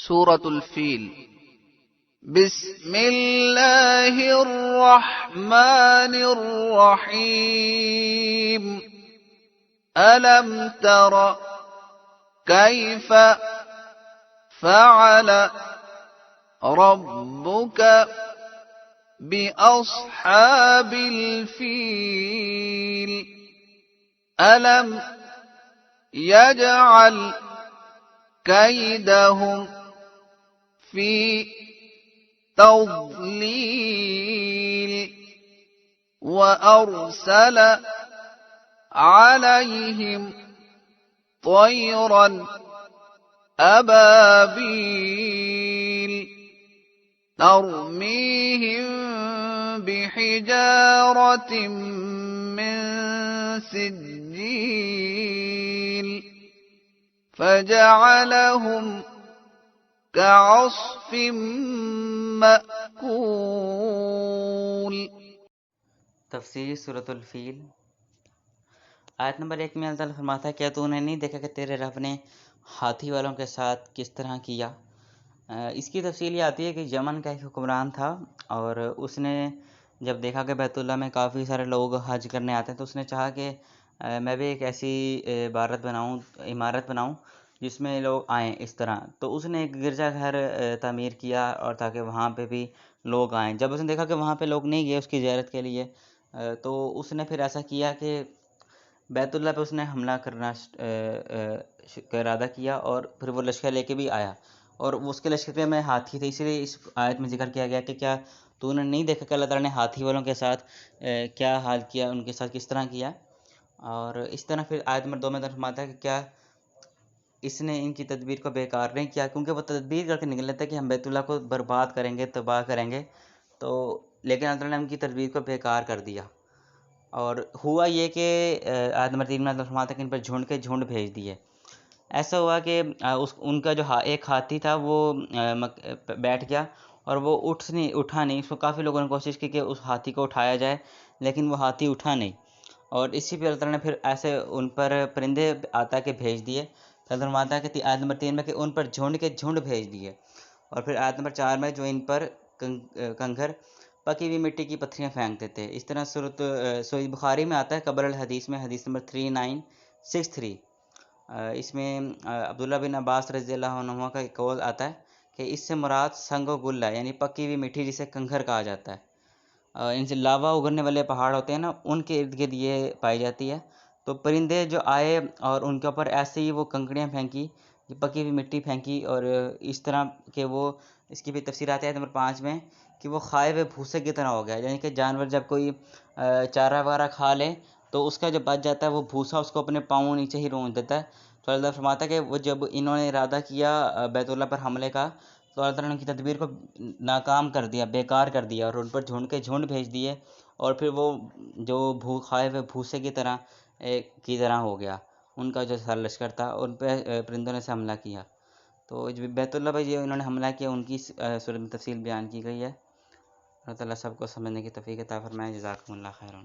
سورة الفیل۔ بسم اللہ الرحمن الرحیم۔ ألم تر كيف فعل ربك بأصحاب الفيل ألم يجعل كيدهم في تضليل وأرسل عليهم طيرا أبابيل ترميهم بحجارة من سجيل فجعلهم كعصف مأكول۔ تفسیر سورۃ الفیل۔ آیت نمبر 1 میں اللہ تعالیٰ فرماتا ہے، کیا تو نے نہیں دیکھا کہ تیرے رب نے ہاتھی والوں کے ساتھ کس طرح کیا؟ اس کی تفصیل یہ آتی ہے کہ یمن کا ایک حکمران تھا، اور اس نے جب دیکھا کہ بیت اللہ میں کافی سارے لوگ حج کرنے آتے ہیں تو اس نے چاہا کہ میں بھی ایک ایسی عمارت بناؤں جس میں لوگ آئیں اس طرح۔ تو اس نے ایک گرجا گھر تعمیر کیا، اور تاکہ وہاں پہ بھی لوگ آئیں۔ جب اس نے دیکھا کہ وہاں پہ لوگ نہیں گئے اس کی زیارت کے لیے، تو اس نے پھر ایسا کیا کہ بیت اللہ پہ اس نے حملہ کرنا کا ارادہ کیا، اور پھر وہ لشکر لے کے بھی آیا، اور اس کے لشکر میں ہاتھی تھے۔ اسی لیے اس آیت میں ذکر کیا گیا کہ کیا تو نے نہیں دیکھا کہ اللہ تعالیٰ نے ہاتھی والوں کے ساتھ کیا حال کیا، ان کے ساتھ کس طرح کیا۔ اور اس طرح پھر آیت نمبر 2 میں فرماتا ہے کہ کیا اس نے ان کی تدبیر کو بیکار نہیں کیا، کیونکہ وہ تدبیر کر کے نکلے تھے کہ ہم بیت اللہ کو برباد کریں گے، تباہ کریں گے، تو لیکن اللہ تعالیٰ نے ان کی تدبیر کو بیکار کر دیا۔ اور ہوا یہ کہ آیت نمبر 3 میں اللہ فرماتا ہے کہ ان پر جھنڈ کے جھنڈ بھیج دیے۔ ایسا ہوا کہ ان کا جو ایک ہاتھی تھا وہ بیٹھ گیا، اور وہ اٹھا نہیں۔ اس کو کافی لوگوں نے کوشش کی کہ اس ہاتھی کو اٹھایا جائے، لیکن وہ ہاتھی اٹھا نہیں۔ اور اسی پہ اللہ تعالیٰ نے پھر ایسے ان پر پرندے آتا کہ بھیج دیے۔ اللہ فرماتا ہے کہ آیت نمبر 3 میں کہ ان پر جھنڈ کے جھنڈ بھیج دیے۔ اور پھر آیت نمبر 4 میں جو ان پر کنگھر پکی ہوئی مٹی کی پتھریاں پھینکتے تھے۔ اس طرح صحیح بخاری میں آتا ہے قبر الحدیث میں، حدیث نمبر 3963۔ اس میں عبداللہ بن عباس رضی اللہ عنہ کا ایک قول آتا ہے کہ اس سے مراد سنگ و گل ہے، یعنی پکی ہوئی مٹی جسے کنگھر کہا جاتا ہے۔ ان سے لاوا اگرنے والے پہاڑ ہوتے ہیں نا، ان کے ارد گرد یہ پائی جاتی ہے۔ تو پرندے جو آئے اور ان کے اوپر ایسے ہی وہ کنکڑیاں پھینکی، پکی ہوئی مٹی پھینکی، اور اس طرح کہ وہ اس کی بھی تفسیر آتی ہے نمبر 5 میں کہ وہ کھائے ہوئے بھوسے کی طرح ہو گیا، یعنی کہ جانور جب کوئی چارہ وغیرہ کھا لے تو اس کا جو بچ جاتا ہے وہ بھوسا اس کو اپنے پاؤں نیچے ہی رونچ دیتا ہے۔ تو اللہ فرماتا ہے کہ وہ جب انہوں نے ارادہ کیا بیت اللہ پر حملے کا، تو اللہ تعالیٰ نے ان کی تدبیر کو ناکام کر دیا، بیکار کر دیا، اور ان پر جھنڈ کے جھنڈ بھیج دیے، اور پھر وہ جو کھائے ہوئے بھوسے کی طرح ہو گیا ان کا جو سر لشکر تھا، ان پہ پرندوں نے سے حملہ کیا۔ تو بیت اللہ پہ جو انہوں نے حملہ کیا ان کی صورت میں تفصیل بیان کی گئی ہے۔ اللہ تعالیٰ سب کو سمجھنے کی توفیق عطا فرمائے۔ جزاکم اللہ خیرا۔